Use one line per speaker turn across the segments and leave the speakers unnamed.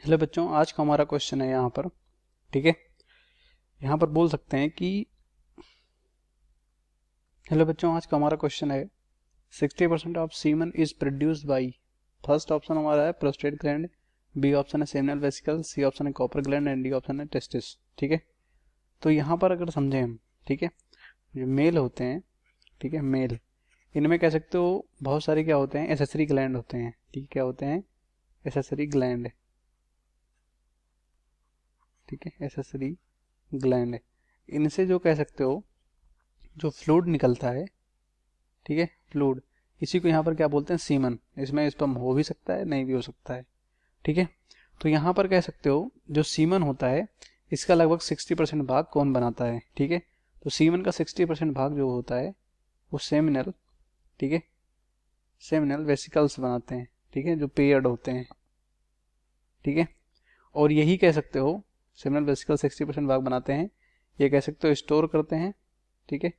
Hello बच्चों, आज का हमारा क्वेश्चन है यहाँ पर। ठीक है, यहाँ पर बोल सकते हैं कि हेलो बच्चों, आज का हमारा क्वेश्चन है 60% of semen is produced by. First option हमारा है प्रोस्टेट ग्लैंड, बी ऑप्शन है सेमिनल वेसिकल, सी ऑप्शन है copper gland and D option है टेस्टिस। ठीक है, तो यहाँ पर अगर समझें हम, ठीक है, जो मेल होते हैं, ठीक है, मेल, इनमें कह सकते हो बहुत सारे क्या होते हैं, एसेसरी ग्लैंड होते हैं। ठीक है, क्या होते हैं? Accessory gland. ठीक है, एसेसरी ग्लैंड है। इनसे जो कह सकते हो जो फ्लूइड निकलता है, ठीक है, फ्लूइड, इसी को यहाँ पर क्या बोलते हैं? सीमन। इसमें स्पर्म हो भी सकता है, नहीं भी हो सकता है। ठीक है, तो यहाँ पर कह सकते हो जो सीमन होता है इसका लगभग 60% भाग कौन बनाता है? ठीक है, तो सीमन का 60% भाग जो होता है वो सेमिनल, ठीक है, सेमिनल वेसिकल्स बनाते हैं। ठीक है, जो पेयर्ड होते हैं। ठीक है, और यही कह सकते हो सेमिनल वेसिकल 60% भाग बनाते हैं, ये कह सकते हो स्टोर करते हैं। ठीक है,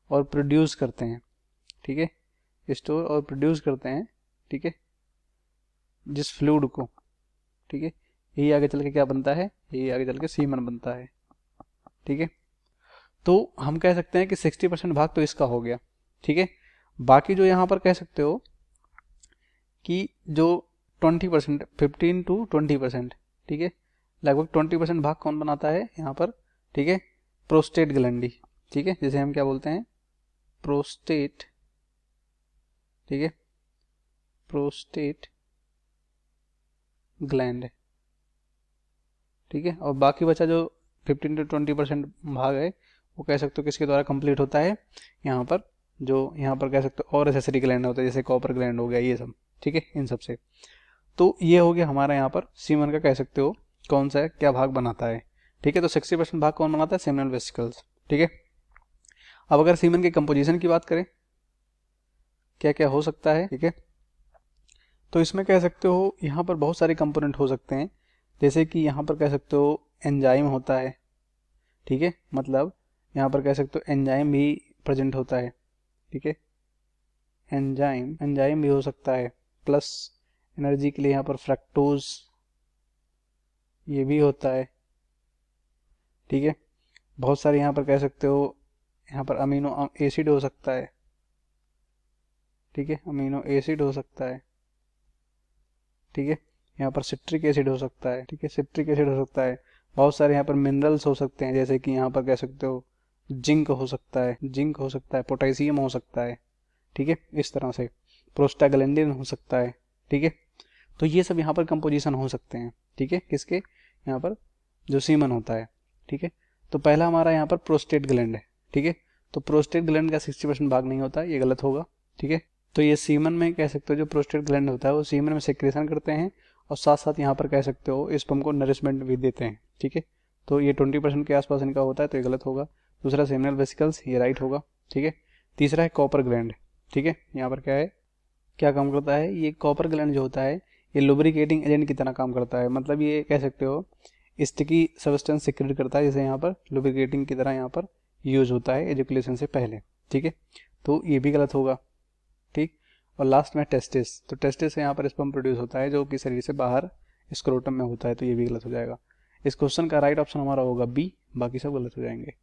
और प्रोड्यूस करते हैं। ठीक है, स्टोर और प्रोड्यूस करते हैं। ठीक है, जिस फ्लूइड को, ठीक है, यही आगे चल के क्या बनता है? यही आगे चल के सीमन बनता है। ठीक है, तो हम कह सकते हैं कि 60% भाग तो इसका हो गया। ठीक है, बाकी जो यहाँ पर कह सकते हो कि जो 20%, 15 to 20%, ठीक है, लगभग 20% भाग कौन बनाता है यहाँ पर? ठीक है, प्रोस्टेट ग्लैंडी। ठीक है, जिसे हम क्या बोलते हैं? प्रोस्टेट। ठीक है, प्रोस्टेट ग्लैंड। ठीक है, और बाकी बचा जो 15 to 20% भाग है वो कह सकते हो किसके द्वारा कंप्लीट होता है? यहाँ पर जो यहाँ पर कह सकते हो और एसेसरी ग्लैंड होता है, जैसे कॉपर ग्लैंड हो गया, ये सब। ठीक है, इन सब से। तो ये हो गया हमारा यहाँ पर सीमन का, कह सकते हो कौन सा है, क्या भाग बनाता है। ठीक है, तो 60% भाग कौन बनाता है? Seminal vesicles. ठीक है, अब अगर सीमन के कंपोजिशन की बात करें, क्या क्या हो सकता है, ठीक है, तो इसमें कह सकते हो यहाँ पर बहुत सारे कंपोनेंट हो सकते हैं। जैसे कि यहाँ पर कह सकते हो एंजाइम होता है। ठीक है, मतलब यहाँ पर कह सकते हो एंजाइम भी प्रेजेंट होता है। ठीक है, एंजाइम एंजाइम भी हो सकता है, प्लस एनर्जी के लिए यहाँ पर फ्रक्टोज, ये भी होता है। ठीक है, बहुत सारे यहाँ पर कह सकते हो यहाँ पर अमीनो एसिड हो सकता है। ठीक है, अमीनो एसिड हो सकता है। ठीक है, यहाँ पर सिट्रिक एसिड हो सकता है। ठीक है, सिट्रिक एसिड हो सकता है। बहुत सारे यहाँ पर मिनरल्स हो सकते हैं, जैसे कि यहाँ पर कह सकते हो जिंक हो सकता है, जिंक हो सकता है, पोटेशियम हो सकता है। ठीक है, इस तरह से प्रोस्टाग्लैंडिन हो सकता है। ठीक है, तो ये सब यहाँ पर कंपोजिशन हो सकते हैं। ठीक है, किसके? यहाँ पर जो सीमन होता है। ठीक है, तो पहला हमारा यहाँ पर प्रोस्टेट ग्लैंड है। ठीक है, तो प्रोस्टेट ग्लैंड का 60% भाग नहीं होता, ये गलत होगा। ठीक है, तो ये सीमन में कह सकते हो जो प्रोस्टेट ग्लैंड होता है वो सीमन में सेक्रेशन करते हैं, और साथ साथ यहाँ पर कह सकते हो स्पर्म को नरिशमेंट भी देते हैं। ठीक है, तो ये 20% के आसपास इनका होता है, तो ये गलत होगा। दूसरा सेमिनल वेसिकल्स, ये राइट होगा। ठीक है, तीसरा है कॉपर ग्लैंड। ठीक है, यहाँ पर क्या है, क्या काम करता है? ये कॉपर ग्लैंड जो होता है ये लुब्रिकेटिंग एजेंट की तरह काम करता है। मतलब ये कह सकते हो स्टिकी सब्सटेंस सिक्रेट करता है, जैसे यहाँ पर लुब्रिकेटिंग की तरह यहाँ पर यूज होता है एजुकेशन से पहले। ठीक है, तो ये भी गलत होगा। ठीक, और लास्ट में टेस्टिस, तो टेस्टिस से यहाँ पर स्पर्म प्रोड्यूस होता है जो कि शरीर से बाहर स्क्रोटम में होता है, तो ये भी गलत हो जाएगा। इस क्वेश्चन का राइट ऑप्शन हमारा होगा बी, बाकी सब गलत हो जाएंगे।